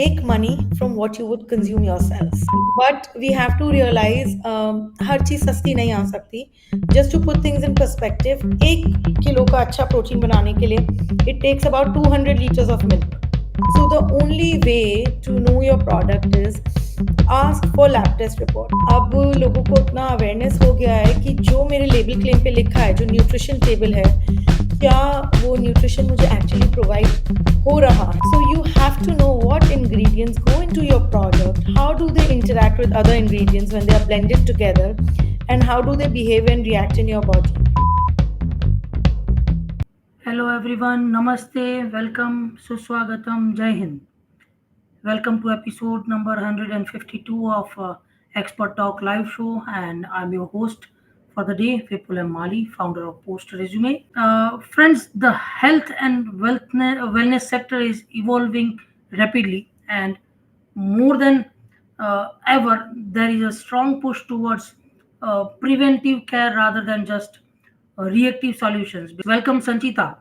make money from what you would consume yourselves. But we have to realize हर चीज़ सस्ती नहीं आ सकती. Just to put things in perspective, 1 kilo का अच्छा प्रोटीन बनाने के लिए it takes about 200 liters of milk. So the only way to know your product is ask for lab test report. अब लोगों को इतना अवेयरनेस हो गया है कि जो मेरे लेबल क्लेम पे लिखा है, जो न्यूट्रिशन टेबल है, क्या वो न्यूट्रिशन मुझे एक्चुअली प्रोवाइड हो रहा है. So you have to know what ingredients go into your product, how do they interact with other ingredients when they are blended together, and how do they behave and react in your body. Hello everyone, Namaste, welcome, Suswagatam, Jai Hind. Welcome to episode number 152 of Expert Talk Live Show, and I'm your host for the day, Vipul M. Mali, founder of Post Resume. Friends, the health and wellness sector is evolving rapidly, and more than ever, there is a strong push towards preventive care rather than just reactive solutions. Welcome, Sanchita.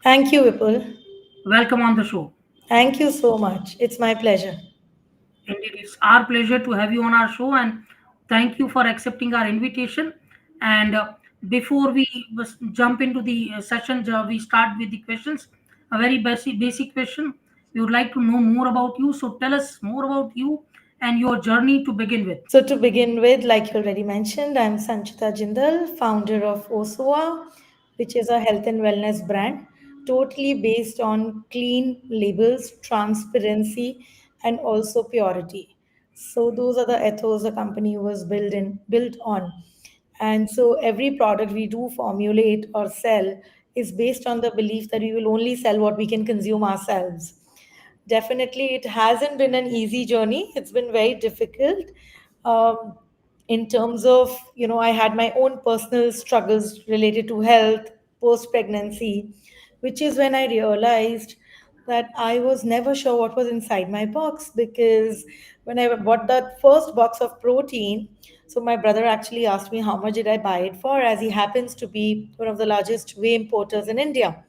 Thank you, Vipul. Welcome on the show. Thank you so much. It's my pleasure. Indeed, it's our pleasure to have you on our show, and thank you for accepting our invitation. And before we jump into the session, we start with the questions. A very basic question. We would like to know more about you. So tell us more about you and your journey to begin with. So, to begin with, like you already mentioned, I'm Sanchita Jindal, founder of OSOA, which is a health and wellness brand, totally based on clean labels, transparency, and also purity. So, those are the ethos the company was built on. And so, every product we do formulate or sell is based on the belief that we will only sell what we can consume ourselves. Definitely, it hasn't been an easy journey. It's been very difficult. Um, in terms of, I had my own personal struggles related to health post pregnancy, which is when I realized that I was never sure what was inside my box because when I bought that first box of protein, so my brother actually asked me how much did I buy it for, as he happens to be one of the largest whey importers in India.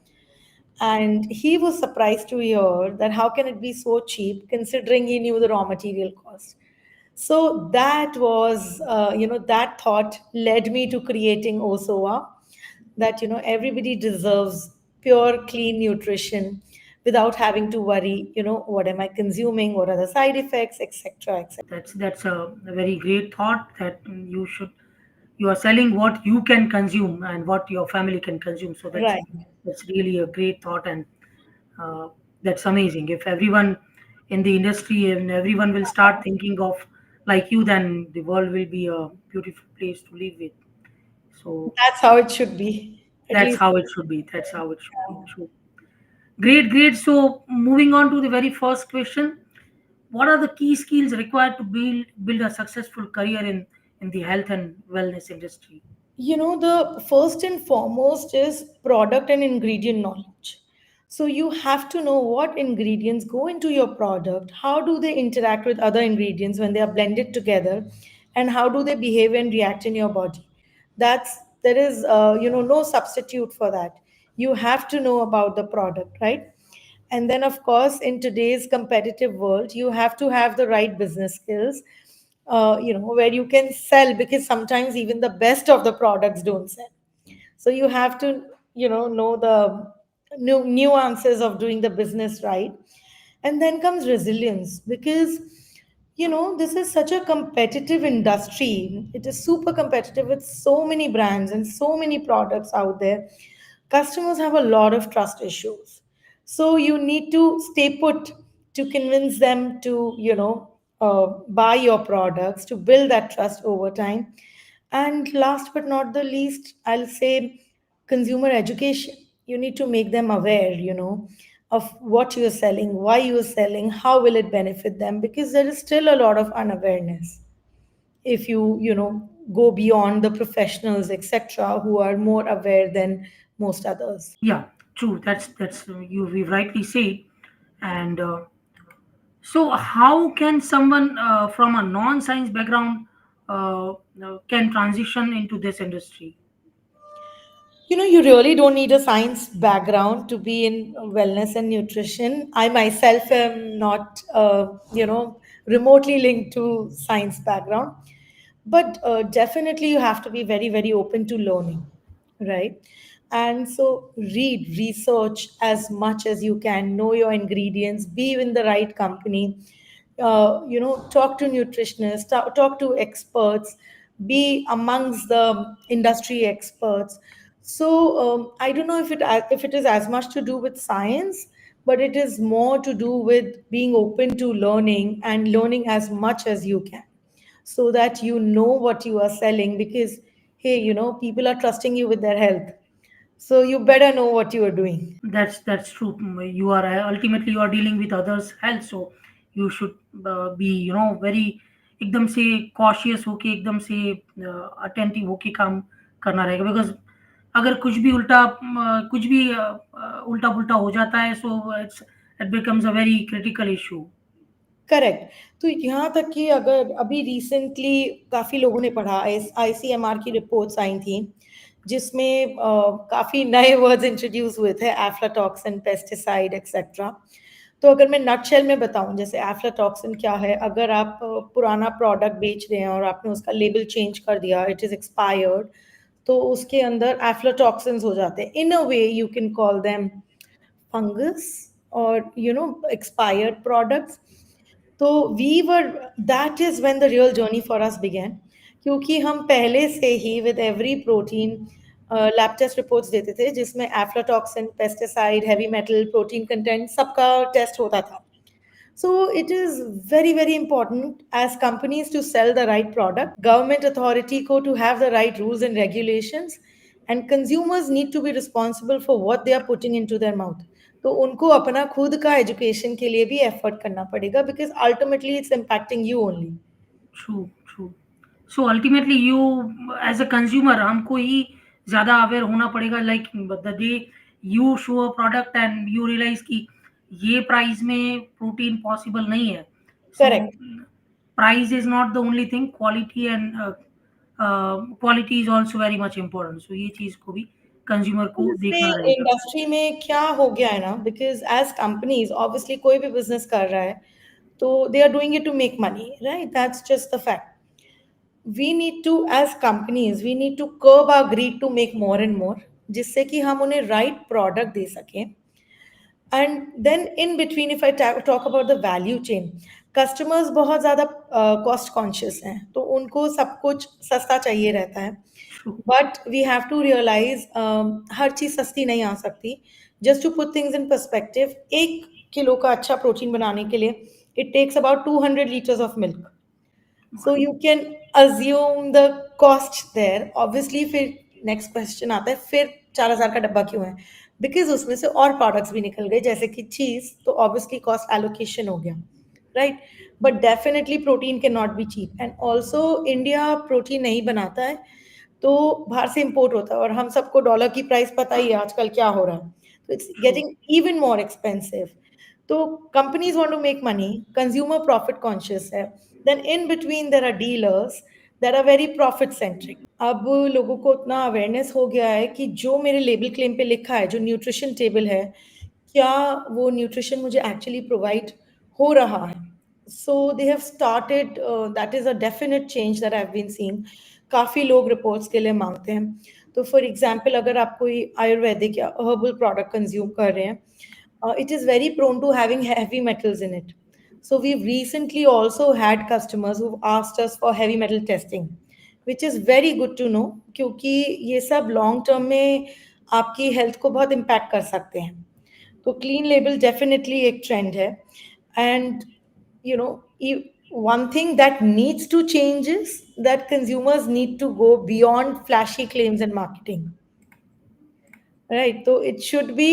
And he was surprised to hear that how can it be so cheap considering he knew the raw material cost. So that was, that thought led me to creating OSOA, that, everybody deserves pure, clean nutrition without having to worry, what am I consuming, what are the side effects, etc., etc. That's a very great thought that you are selling what you can consume and what your family can consume. So Right. that's really a great thought, and uh, that's amazing. If everyone in the industry and everyone will start thinking of like you, then the world will be a beautiful place to live with. So That's how it should be, at that's least. how it should be. That's how it should be. So great, great. So moving on to the very first question, what are the key skills required to build a successful career in the health and wellness industry? The first and foremost is product and ingredient knowledge. So you have to know what ingredients go into your product, how do they interact with other ingredients when they are blended together, and how do they behave and react in your body. There is no substitute for that. You have to know about the product, right? And then, of course, in today's competitive world, you have to have the right business skills, where you can sell, because sometimes even the best of the products don't sell. So you have to, know the nuances of doing the business right. And then comes resilience, because this is such a competitive industry. It is super competitive with so many brands and so many products out there. Customers have a lot of trust issues, so you need to stay put to convince them to buy your products, to build that trust over time. And last but not the least, I'll say consumer education. You need to make them aware, of what you're selling, why you're selling, how will it benefit them, because there is still a lot of unawareness if go beyond the professionals, etc., who are more aware than most others. Yeah, true. That's you we rightly said. And so, how can someone from a non-science background can transition into this industry? You really don't need a science background to be in wellness and nutrition. I myself am not, remotely linked to science background, but definitely you have to be very, very open to learning, right? And so read, research as much as you can, know your ingredients, be in the right company, talk to nutritionists, talk to experts, be amongst the industry experts. So I don't know if it is as much to do with science, but it is more to do with being open to learning and learning as much as you can, so that you know what you are selling. Because hey, people are trusting you with their health, so you better know what you are doing. That's true. You are ultimately you are dealing with others' health, so you should be very एकदम से cautious होके एकदम से attentive होके काम करना रहेगा, because अगर कुछ भी कुछ भी उल्टा पुल्टा हो जाता है, so it becomes a very critical issue. Correct. तो यहाँ तक कि अगर अभी रिसेंटली काफ़ी लोगों ने पढ़ा, आईसीएमआर की रिपोर्ट्स आई थी, जिसमें काफ़ी नए वर्ड्स इंट्रोड्यूस हुए थे, एफ्लाटॉक्सिन, पेस्टिसाइड एक्सेट्रा। तो अगर मैं नटशेल में बताऊं, जैसे एफ्लाटॉक्सिन क्या है, अगर आप पुराना प्रोडक्ट बेच रहे हैं और आपने उसका लेबल चेंज कर दिया, इट इज़ एक्सपायर्ड, तो उसके अंदर एफ्लाटॉक्सिन्स हो जाते हैं। In a way you can call them fungus or expired products. तो we were that is when the real journey for us began, क्योंकि हम पहले से ही with every protein lab test reports देते थे, जिसमें aflatoxin, pesticide, heavy metal, protein content सबका टेस्ट होता था. So it is very, very important as companies to sell the right product, government authority को to have the right rules and regulations, and consumers need to be responsible for what they are putting into their mouth. तो उनको अपना खुद का education के लिए भी effort करना पड़ेगा, because ultimately it's impacting you only. True, true. So ultimately you as a consumer हमको ही ज़्यादा अवेयर होना पड़ेगा, like the day you show a product and you realise कि ये प्राइस में प्रोटीन पॉसिबल नहीं है। So Correct. Price is not the only thing, quality and quality is also very much important. So ये चीज़ को भी कंज्यूमर को देखना इसमें रहेगा। इंडस्ट्री में क्या हो गया है ना, बिकॉज एज कंपनीज ऑब्वियसली कोई भी बिजनेस कर रहा है, तो they are doing it to make money, right? That's just the fact. We need to, as companies, we need to curb our greed to make more and more, जिससे कि हम उन्हें right product दे सकें. And then in between, if I talk about the value chain, customers बहुत ज़्यादा cost conscious हैं, तो उनको सब कुछ सस्ता चाहिए रहता है. True, but we have to realise हर चीज़ सस्ती नहीं आ सकती. Just to put things in perspective, 1 kilo का अच्छा प्रोटीन बनाने के लिए it takes about 200 liters of milk. So okay. You can assume the cost there. Obviously फिर नेक्स्ट क्वेश्चन आता है, फिर 4,000 का डब्बा क्यों है? बिकॉज उसमें से और प्रोडक्ट्स भी निकल गए, जैसे कि चीज, तो ऑब्वियसली कॉस्ट एलोकेशन हो गया, right? But definitely protein can not be cheap, and also India protein नहीं बनाता है, तो बाहर से इंपोर्ट होता है, और हम सबको डॉलर की प्राइस पता ही है आजकल क्या हो रहा है, तो it's true, getting even more expensive. तो companies want to make money, consumer profit conscious है, then in between there are dealers that are very profit centric. अब लोगों को इतना अवेयरनेस हो गया है कि जो मेरे लेबल क्लेम पे लिखा है, जो न्यूट्रिशन टेबल है, क्या वो न्यूट्रिशन मुझे एक्चुअली प्रोवाइड हो रहा है? So they have started, that is a definite change that I have been seeing. काफ़ी लोग रिपोर्ट्स के लिए मांगते हैं. तो फॉर एग्जाम्पल, अगर आप कोई आयुर्वेदिक या हर्बल प्रोडक्ट कंज्यूम कर रहे हैं, it is very prone to having heavy metals in it. So we've recently also had customers who've asked us for heavy metal testing, which is very good to know, क्योंकि ये सब long term में आपकी health को बहुत impact कर सकते हैं. तो क्लीन लेबल डेफिनेटली एक ट्रेंड है. And you know one thing that needs to change is that consumers need to go beyond flashy claims and marketing, right? So it should be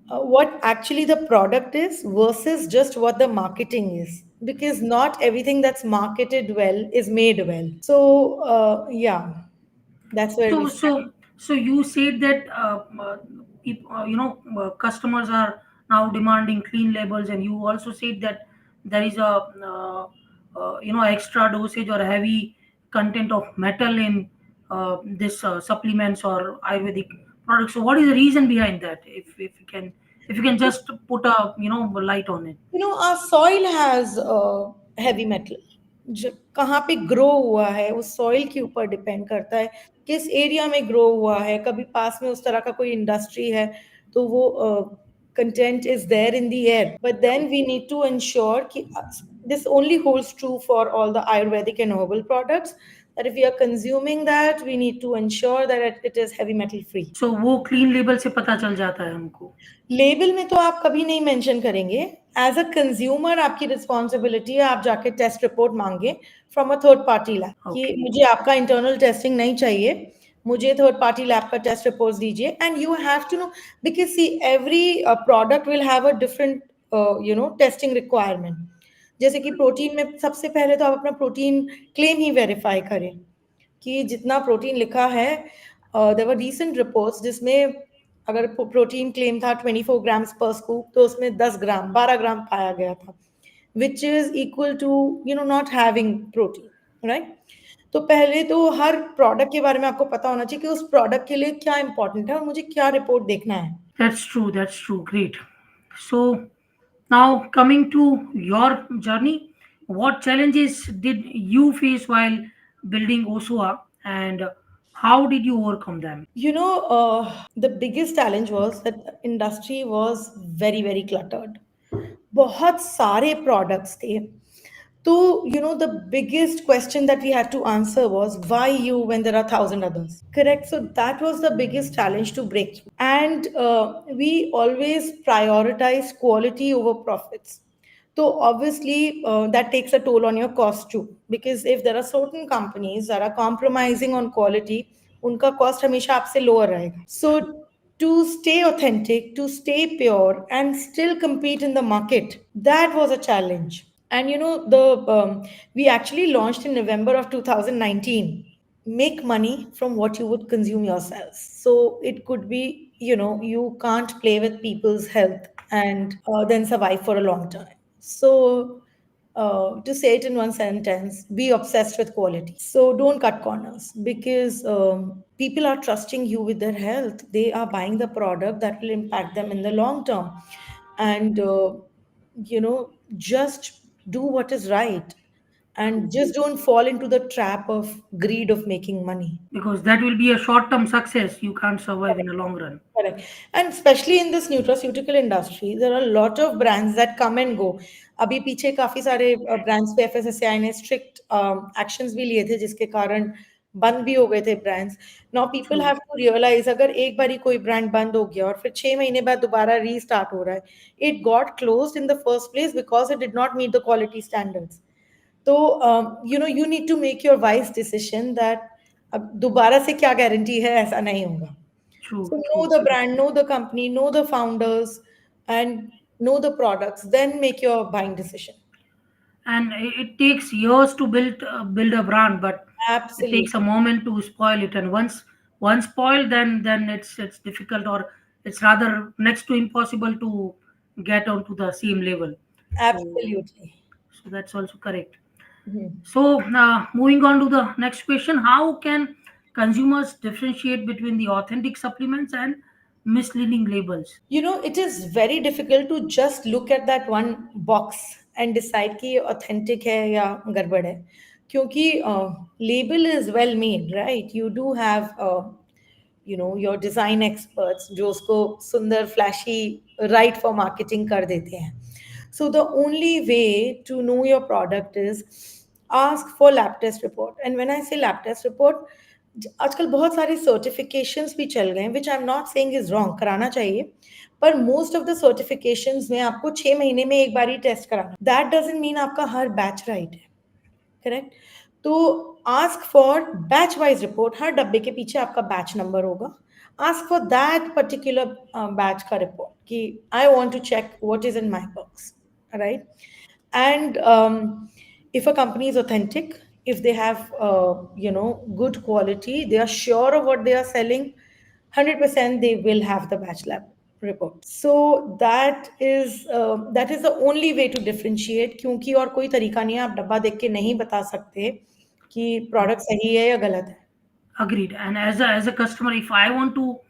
what actually the product is versus just what the marketing is, because not everything that's marketed well is made well. So yeah, that's where we So, stand. so you said that customers are now demanding clean labels, and you also said that there is a extra dosage or heavy content of metal in this supplements or Ayurvedic products. So, what is the reason behind that? If you can just put a light on it. Our soil has heavy metal. कहाँ पे grow हुआ है उस soil के ऊपर depend करता है, किस एरिया में ग्रो हुआ है, कभी पास में उस तरह का कोई इंडस्ट्री है तो वो content is there in the air, but then we need to ensure कि this only holds true for all the Ayurvedic and herbal products, that if we are consuming that, we need to ensure that it is heavy metal free. So वो clean label से पता चल जाता है हमको. Label में तो आप कभी नहीं मेंशन करेंगे. एज अ कंज्यूमर आपकी रिस्पॉन्सिबिलिटी है आप जाके टेस्ट रिपोर्ट मांगे from a third party lab कि Okay. मुझे आपका इंटरनल टेस्टिंग नहीं चाहिए, मुझे थर्ड पार्टी लैब का टेस्ट रिपोर्ट दीजिए. And you have to know, because see every product will have a different testing requirement. जैसे कि प्रोटीन में सबसे पहले तो आप अपना प्रोटीन क्लेम ही वेरीफाई करें कि जितना प्रोटीन लिखा है. देयर वर रीसेंट रिपोर्ट्स जिसमें अगर प्रोटीन क्लेम था 24 ग्राम्स पर स्कूप तो उसमें 10 ग्राम 12 ग्राम पाया गया था, which is equal to not having protein, right. तो पहले तो हर प्रोडक्ट के बारे में आपको पता होना चाहिए कि उस प्रोडक्ट के लिए क्या इंपॉर्टेंट है और मुझे क्या रिपोर्ट देखना है. That's true. That's true. Great. So now coming to your journey, what challenges did you face while building Osua, and how did you overcome them? The biggest challenge was that the industry was very very cluttered. बहुत सारे products थे. So, the biggest question that we had to answer was why you when there are 1,000 others? Correct. So that was the biggest challenge to break through. And we always prioritize quality over profits. So obviously that takes a toll on your cost too. Because if there are certain companies that are compromising on quality, उनका cost हमेशा आपसे lower रहेगा. So to stay authentic, to stay pure, and still compete in the market, that was a challenge. And the we actually launched in November of 2019. Make money from what you would consume yourselves. So it could be, you can't play with people's health and then survive for a long time. So to say it in one sentence, be obsessed with quality. So don't cut corners, because people are trusting you with their health. They are buying the product that will impact them in the long term. And just do what is right, and just don't fall into the trap of greed of making money. Because that will be a short-term success. You can't survive in the long run. Correct. And especially in this nutraceutical industry, there are a lot of brands that come and go. अभी पीछे काफी सारे brands पे FSSAI ने strict actions भी लिए थे जिसके कारण बंद भी हो गए थे brands. Now people True. have to realize अगर एक बारी कोई brand बंद हो गया और फिर 6 महीने बाद दोबारा restart हो रहा है, it got closed in the first place because it did not meet the quality standards. तो you need to make your wise decision that अब दोबारा से क्या गारंटी है ऐसा नहीं होगा. True. So know True. the brand, know the company, know the founders, and know the products. Then make your buying decision. And it takes years to build a brand, but it takes a Absolutely. moment to spoil it. And once spoiled, then it's difficult, or it's rather next to impossible to get onto the same level. Absolutely. So that's also correct. Mhm. So moving on to the next question, how can consumers differentiate between the authentic supplements and misleading labels? It is very difficult to just look at that one box and decide कि ये authentic है या गड़बड़ है. क्योंकि label is well made, right? You do have your design experts जो उसको सुंदर flashy right for marketing कर देते हैं. So the only way to know your product is ask for lab test report. And when I say lab test report, आजकल बहुत सारे certifications भी चल गए हैं, which I am not saying is wrong, कराना चाहिए. पर मोस्ट ऑफ द सर्टिफिकेशंस में आपको 6 महीने में एक बार ही टेस्ट कराना. दैट डजंट मीन आपका हर बैच राइट है. करेक्ट. तो ask for batch wise report. हर डब्बे के पीछे आपका बैच नंबर होगा. Ask for that particular batch का रिपोर्ट कि I want to check what is in my box, right. And if a company is authentic, if they have good quality, they are sure of what they are selling, 100% they will have the batch lab report. So that is the only way to differentiate, क्योंकि और कोई तरीका नहीं है. आप डब्बा देख के नहीं बता सकते कि प्रोडक्ट सही है या गलत है. Agreed. And as a customer, if I want to,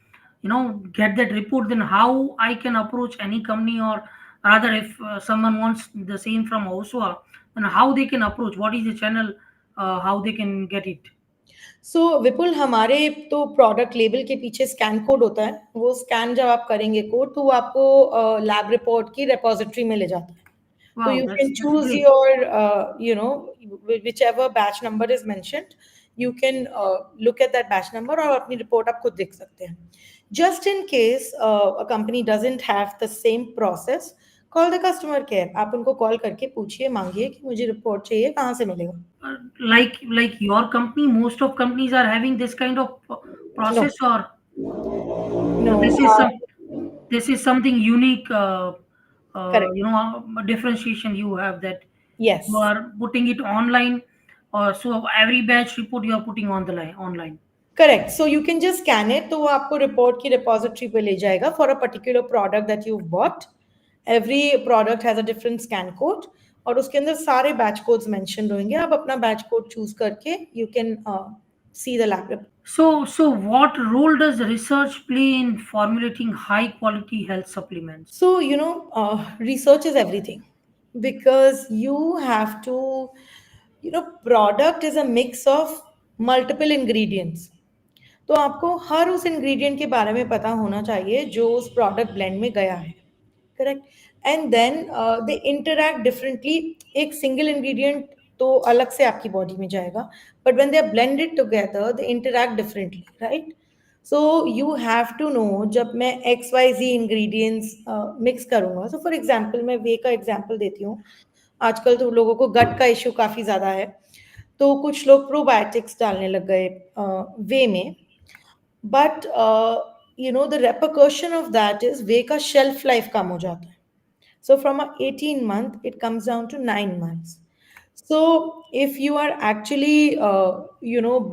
get that report, then how I can approach any company, or rather, if someone wants the same from Osua, then how they can approach? What is the channel? How they can get it? सो विपुल, हमारे तो product label के पीछे scan code होता है। वो scan जब आप करेंगे कोड, तो वो आपको लैब रिपोर्ट की रिपोजिटरी में ले जाता है। तो Wow, you that's can that's choose great. your, whichever batch number is mentioned, you can look at that batch number और अपनी रिपोर्ट आप खुद देख सकते हैं। Just in case a company doesn't have the same process, call the customer care। आप उनको call करके पूछिए, मांगिए कि मुझे रिपोर्ट चाहिए, कहाँ से मिलेगा। Like your company, most of companies are having this kind of No, process, or no, this is some this is something unique, correct. differentiation you have, that you Yes. are putting it online, so every batch report you are putting on the line online. Correct, so you can just scan it, तो वो आपको report की repository पे ले जाएगा for a particular product that you bought. Every product has a different scan code, और उसके अंदर सारे बैच कोड्स मेंशन रहेंगे। आप अपना बैच कोड चूज करके you can see the lab report. So what role does research play in formulating high quality health supplements? So, research is everything, because you have to, product is a mix of multiple ingredients। तो आपको हर उस ingredient के बारे में पता होना चाहिए जो उस प्रोडक्ट ब्लेंड में गया है। Correct. And then they interact differently. एक सिंगल इंग्रेडिएंट तो अलग से आपकी बॉडी में जाएगा, but when they are blended together they interact differently, right. So you have to know, जब मैं एक्स वाई जी इंग्रेडिएंट्स मिक्स करूंगा, so फॉर एग्जांपल मैं वे का एग्जांपल देती हूँ। आजकल तो लोगों को गट का इश्यू काफी ज्यादा है, तो कुछ लोग प्रोबायोटिक्स डालने लग गए वे में। But the repercussion of that is whey का शेल्फ लाइफ कम हो जाता है। So from a 18 month, it comes down to 9 months. So if you are actually,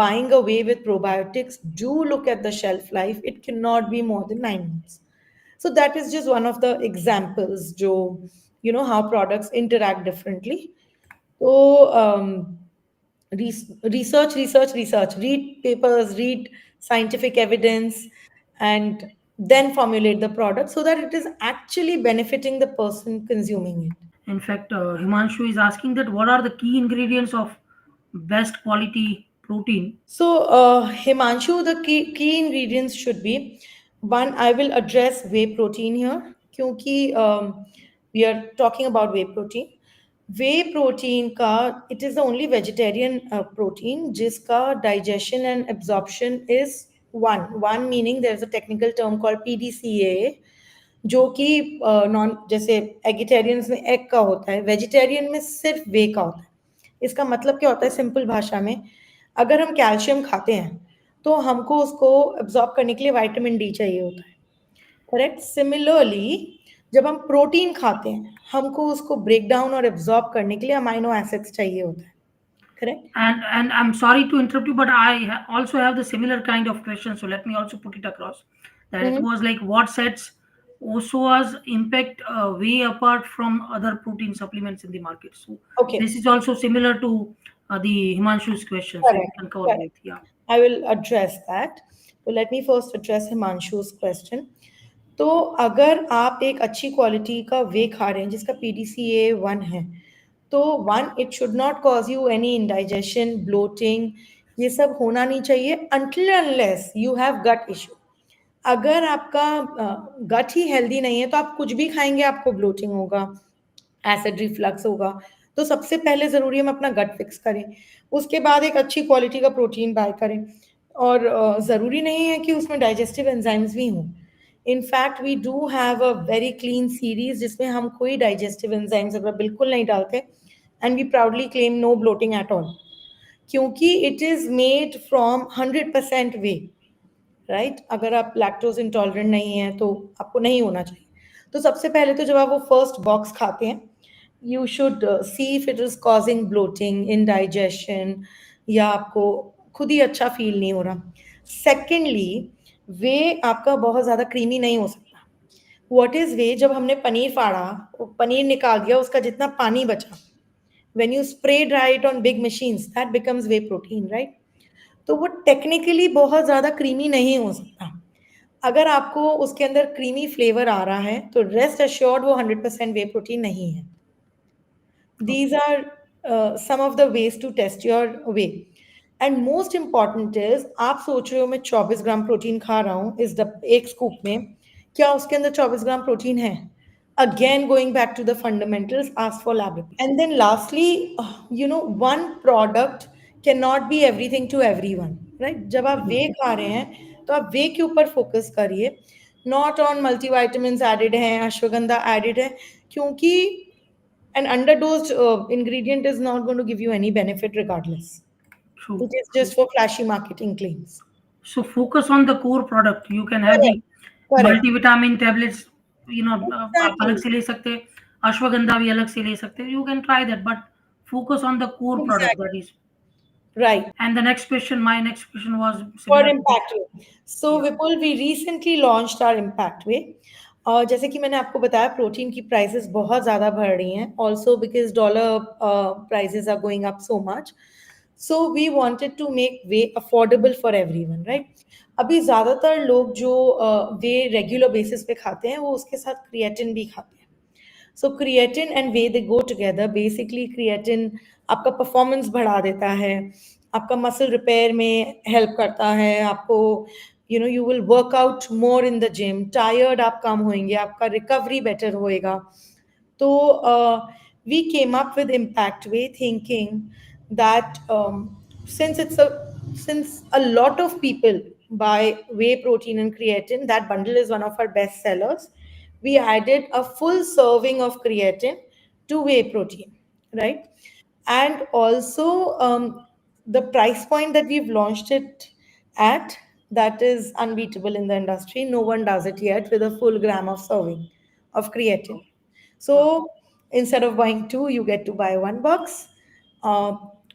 buying away with probiotics, do look at the shelf life. It cannot be more than 9 months. So that is just one of the examples, Joe, how products interact differently. So research, read papers, read scientific evidence, and then formulate the product so that it is actually benefiting the person consuming it. In fact, Himanshu is asking that what are the key ingredients of best quality protein? So, Himanshu, the key ingredients should be one. I will address whey protein here, क्योंकि we are talking about whey protein. Whey protein का, it is the only vegetarian protein जिसका digestion and absorption is one. One meaning there is a technical term called PDCA, जो कि non, जैसे एगिटेरियंस में egg का होता है, वेजिटेरियन में सिर्फ वे का होता है। इसका मतलब क्या होता है सिंपल भाषा में? अगर हम कैल्शियम खाते हैं तो हमको उसको एब्जॉर्ब करने के लिए विटामिन डी चाहिए होता है। करेक्ट। सिमिलरली जब हम प्रोटीन खाते हैं, हमको उसको ब्रेक डाउन और एब्जॉर्ब करने के लिए अमाइनो एसिड्स चाहिए होता है। Correct. And I'm sorry to interrupt you, but I also have the similar kind of question. So let me also put it across. That it was like, what sets OSOA's impact way apart from other protein supplements in the market. So okay. this is also similar to the Himanshu's question. So we correct, can cover both. Correct. Yeah. I will address that. So let me first address Himanshu's question. तो अगर आप एक अच्छी quality का वे खा रहे हैं जिसका PDCA 1 है, तो one, it should not cause you any indigestion, bloating, ये सब होना नहीं चाहिए until unless you have gut issue। अगर आपका गट ही हेल्दी नहीं है तो आप कुछ भी खाएंगे आपको ब्लोटिंग होगा, एसिड रिफ्लक्स होगा। तो सबसे पहले ज़रूरी है हम अपना गट फिक्स करें, उसके बाद एक अच्छी क्वालिटी का प्रोटीन बाय करें। और ज़रूरी नहीं है कि उसमें डाइजेस्टिव एंजाइम्स भी हों। In fact we do have a very clean series जिसमें हम कोई डाइजेस्टिव एंजाइम्स अगर बिल्कुल नहीं डालते, and we proudly claim no bloating at all, क्योंकि it is made from 100% whey, right. अगर आप लैक्टोज इंटॉलरेंट नहीं है तो आपको नहीं होना चाहिए। तो सबसे पहले तो जब आप वो फर्स्ट बॉक्स खाते हैं, you should see if it is causing bloating, indigestion, या आपको खुद ही अच्छा फील नहीं हो रहा। सेकेंडली, वे आपका बहुत ज़्यादा क्रीमी नहीं हो सकता। What is way? जब हमने पनीर फाड़ा, वो पनीर निकाल दिया, उसका जितना पानी बचा, when you spray dry it on big machines, that becomes whey protein, right? तो वो टेक्निकली बहुत ज़्यादा क्रीमी नहीं हो सकता। अगर आपको उसके अंदर क्रीमी फ्लेवर आ रहा है तो रेस्ट एश्योर्ड वो 100% वे प्रोटीन नहीं है। These Okay. are some of the ways to test your way. And most important is आप सोच रहे हो मैं 24 ग्राम प्रोटीन खा रहा हूँ इस एक स्कूप में, क्या उसके अंदर 24 ग्राम प्रोटीन है? Again, going back to the fundamentals, ask for lab report. And then lastly, one product cannot be everything to everyone, right? जब आप वे खा रहे हैं तो आप वे के ऊपर फोकस करिए, नॉट ऑन मल्टीविटामिन एडेड हैं, अश्वगंधा एडेड है, क्योंकि an underdosed ingredient is not going to give you any benefit regardless. True, It is true. just for flashy marketing claims. So focus on the core product. You can have Correct. the Correct. multivitamin tablets, आप अलग Exactly. से ले सकते हैं, अश्वगंधा भी अलग से ले सकते हैं. You can try that, but focus on the core product. Exactly. That is. Right. And the next question, my next question was For similar to this. Impact Way. So, Yeah. Vipul, we recently launched our Impact Way. और जैसे कि मैंने आपको बताया protein की prices बहुत ज़्यादा बढ़ रही हैं also because dollar prices are going up so much. So we wanted to make whey affordable for everyone, right? अभी ज़्यादातर लोग जो वे रेगुलर बेसिस पे खाते हैं वो उसके साथ क्रिएटिन भी खाते हैं. So creatine and whey they go together. Basically creatine आपका परफॉर्मेंस बढ़ा देता है, आपका मसल रिपेयर में हेल्प करता है, आपको you will work out more in the gym, tired आप कम होंगे, आपका रिकवरी बेटर होएगा. तो we came up with impact way thinking that since it's a since a lot of people buy whey protein and creatine, that bundle is one of our best sellers. We added a full serving of creatine to whey protein, right? And also the price point that we've launched it at, that is unbeatable in the industry. No one does it yet with a full gram of serving of creatine. Wow. So instead of buying two, you get to buy one box.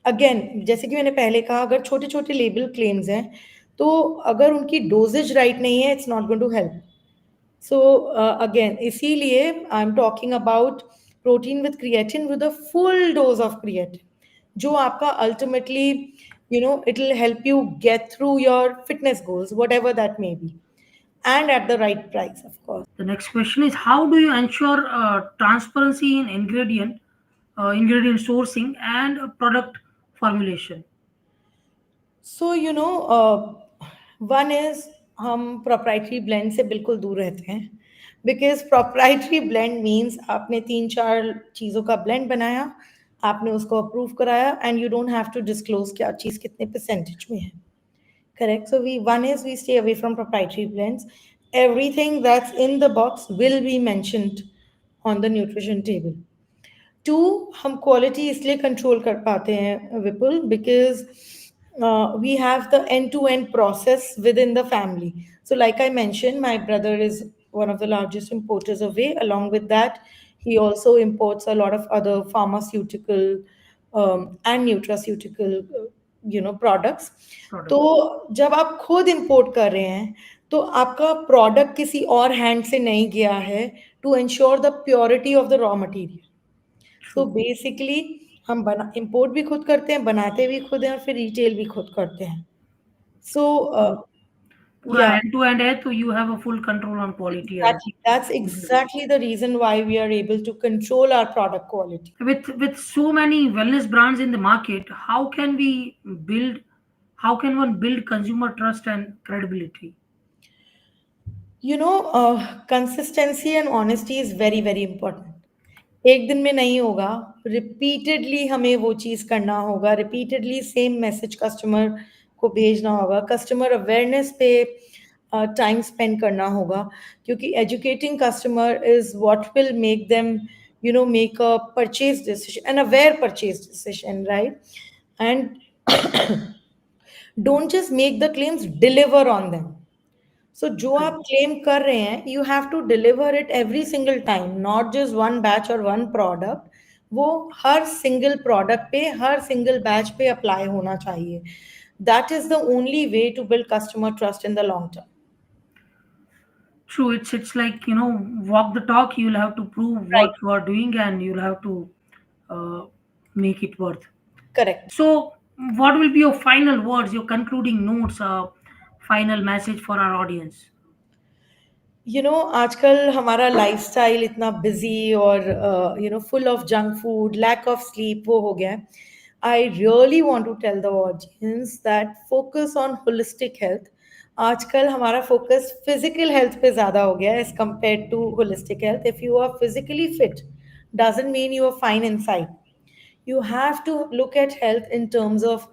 Again जैसे कि मैंने पहले कहा, अगर छोटे छोटे label claims हैं तो अगर उनकी डोजेज राइट नहीं है, it's not going to help. So again, इसीलिए I am talking about protein with creatine with a full dose of creatine, जो आपका ultimately it will help you get through your fitness goals whatever that may be, and at the right price, of course. The next question is, how do you ensure transparency in ingredient sourcing and product formulation? So, one is हम proprietary blend से बिल्कुल दूर रहते हैं, because proprietary blend means आपने 3-4 चीज़ों का blend बनाया, आपने उसको approve कराया, and you don't have to disclose क्या चीज़ कितने percentage में है. Correct. So one is we stay away from proprietary blends. Everything that's in the box will be mentioned on the nutrition table. Two, हम quality इसलिए control कर पाते हैं Vipul, because we have the end to end process within the family. So like I mention, my brother is one of the largest importers of whey. Along with that, he also imports a lot of other pharmaceutical and nutraceutical products. Product. तो जब आप खुद import कर रहे हैं तो आपका product किसी और हैंड से नहीं गया है to ensure the purity of the raw material. So True. Basically हम बना इंपोर्ट भी खुद करते हैं, बनाते भी खुद हैं, और फिर रिटेल भी खुद करते हैं. सो So, पूरा या end to end है, तो you have a full control on quality and exactly, that's exactly the reason why we are able to control our product quality. with so many wellness brands in the market, build how can one build consumer trust and credibility? Consistency and honesty is very very important. एक दिन में नहीं होगा, repeatedly हमें वो चीज़ करना होगा, repeatedly same message customer को भेजना होगा, कस्टमर अवेयरनेस पे टाइम स्पेंड करना होगा, क्योंकि educating customer is what will make them make a purchase decision, an aware purchase decision, right? And don't just make the claims, deliver on them. So जो आप Correct. Claim कर रहे हैं, you have to deliver it every single time, not just one batch और one product. वो हर single product पे, हर सिंगल बैच पे अप्लाई होना चाहिए. That is the only way to build customer trust in the long term. True, it's like, walk the talk. You'll have to prove right. what you are doing, and you'll have to uh, make it worth. Correct. So what will be your final words, your concluding notes, final message for our audience? आजकल हमारा lifestyle इतना busy और full of junk food, lack of sleep वो हो गया है. I really want to tell the audience that focus on holistic health. आजकल हमारा फोकस फिजिकल हेल्थ पे ज़्यादा हो गया है as compare to holistic health. If you are physically fit doesn't mean you are fine inside. You have to look at health in terms of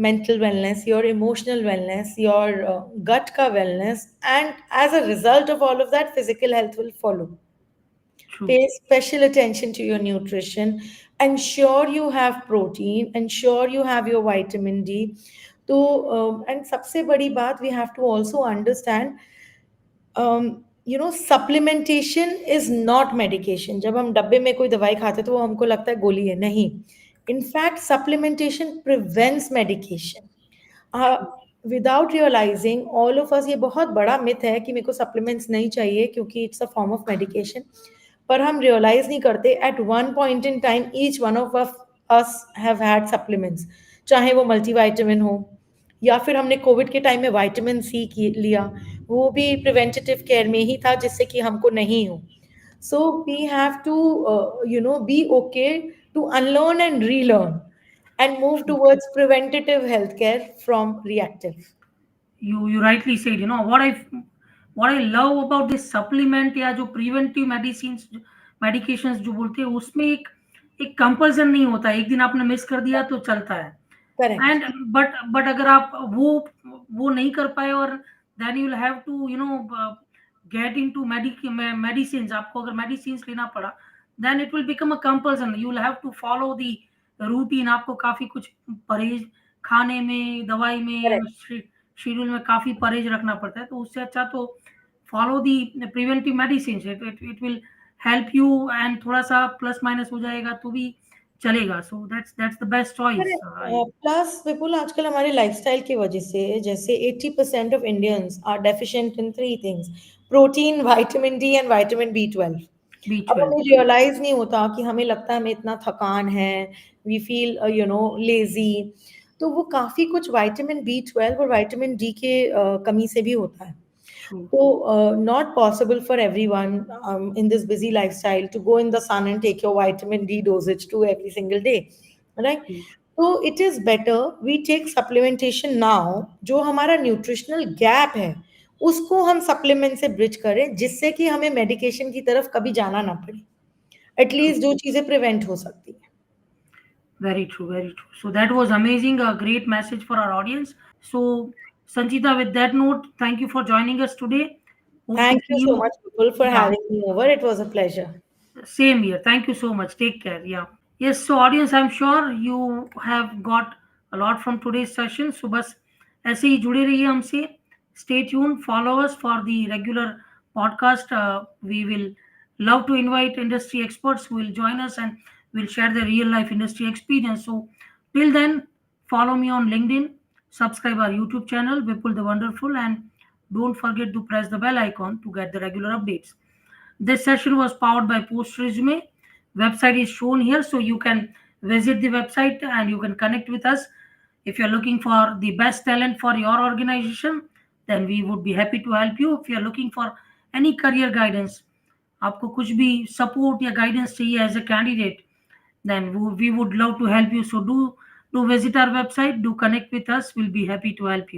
mental wellness, your emotional wellness, your gut ka wellness, and as a result of all of that, physical health will follow. True. Pay special attention to your nutrition. Ensure you have protein. Ensure you have your vitamin D. तो and सबसे बड़ी बात, we have to also understand supplementation is not medication. जब हम डब्बे में कोई दवाई खाते तो वो हमको लगता है गोली है, नहीं. In fact supplementation prevents medication. True. Without realizing all of us, ये बहुत बड़ा मिथ है कि मेरे को सप्लीमेंट्स नहीं चाहिए क्योंकि it's a form of medication. पर हम रियलाइज नहीं करते at one point in time each one of us have had supplements. चाहे वो मल्टीविटामिन हो, या फिर हमने कोविड के टाइम में विटामिन सी की लिया, वो भी प्रिवेंटिव केयर में ही था जिससे कि हमको नहीं हो. So we have to be okay to unlearn and relearn and move True. towards preventative healthcare from reactive. You rightly said. What I love about this supplement या जो प्रिवेंटिव मेडिसिन मेडिकेशंस जो बोलते हैं, उसमें एक कंपल्सन नहीं होता. एक दिन आपने मिस कर दिया तो चलता है. Correct. एंड बट अगर आप वो नहीं कर पाए, और then you will have to get into medicine. आपको अगर मेडिसिन लेना पड़ा, then it will become a compulsion. You will have to follow the routine. आपको काफी कुछ परहेज, खाने में, दवाई में, Correct. शेड्यूल में काफी परहेज रखना पड़ता है. तो उससे अच्छा तो follow the preventive medicine. It will help you. And थोड़ा सा प्लस माइनस हो जाएगा तो भी चलेगा. So that's the best choice. Plus Vipul, आजकल हमारे लाइफस्टाइल की वजह से जैसे 80% of Indians are deficient in three things: protein, vitamin D and vitamin B12. B अब हमें 12 रियलाइज नहीं होता कि हमें लगता है हमें इतना थकान है, वी फील लेजी. तो वो काफ़ी कुछ विटामिन B12 और विटामिन डी के कमी से भी होता है. True. So, not possible for everyone in this busy lifestyle to go in the sun and take your vitamin D dosage too every single day, right? True. So it is better we take supplementation now. जो हमारा nutritional gap है उसको हम supplement से bridge करें, जिससे कि हमें मेडिकेशन की तरफ कभी जाना ना पड़े. True. एटलीस्ट जो चीजें प्रिवेंट हो सकती है. Very true. Very true. So that was amazing. A great message for our audience. So, Sanchita, with that note, thank you for joining us today. Hope to Thank you see so you. much, people, for Yeah, having me over. It was a pleasure. same here. Thank you so much. Take care. Yeah. Yes, so audience, I'm sure you have got a lot from today's session. So बस ऐसे ही जुड़े रहिए हमसे. Stay tuned. Follow us for the regular podcast. We will love to invite industry experts who will join us and will share their real life industry experience. So till then, follow me on LinkedIn, subscribe our YouTube channel, Vipul the Wonderful, and don't forget to press the bell icon to get the regular updates. This session was powered by Post Resume. Website is shown here, so you can visit the website and you can connect with us. If you're looking for the best talent for your organization, then we would be happy to help you. If you're looking for any career guidance, आपको कुछ भी support या guidance चाहिए as a candidate, then we would love to help you. So do visit our website, do connect with us. We'll be happy to help you.